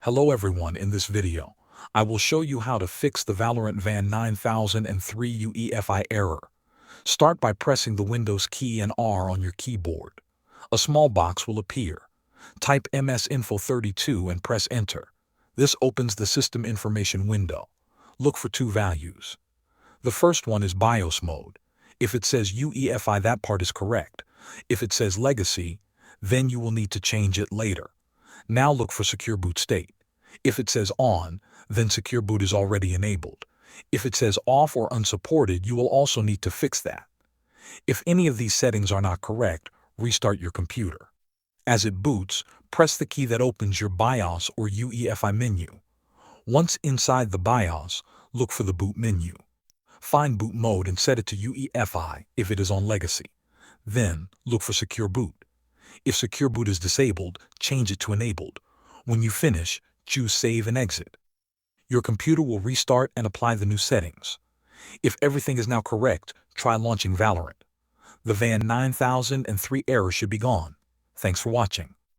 Hello everyone, in this video, I will show you how to fix the Valorant VAN9003 UEFI error. Start by pressing the Windows key and R on your keyboard. A small box will appear. Type MSInfo32 and press Enter. This opens the System Information window. Look for two values. The first one is BIOS mode. If it says UEFI, that part is correct. If it says Legacy, then you will need to change it later. Now look for Secure Boot State. If it says On, then Secure Boot is already enabled. If it says Off or Unsupported, you will also need to fix that. If any of these settings are not correct, restart your computer. As it boots, press the key that opens your BIOS or UEFI menu. Once inside the BIOS, look for the boot menu. Find boot mode and set it to UEFI if it is on Legacy. Then, look for Secure Boot. If Secure Boot is disabled, change it to Enabled. When you finish, choose Save and Exit. Your computer will restart and apply the new settings. If everything is now correct, try launching Valorant. The VAN9003 error should be gone. Thanks for watching.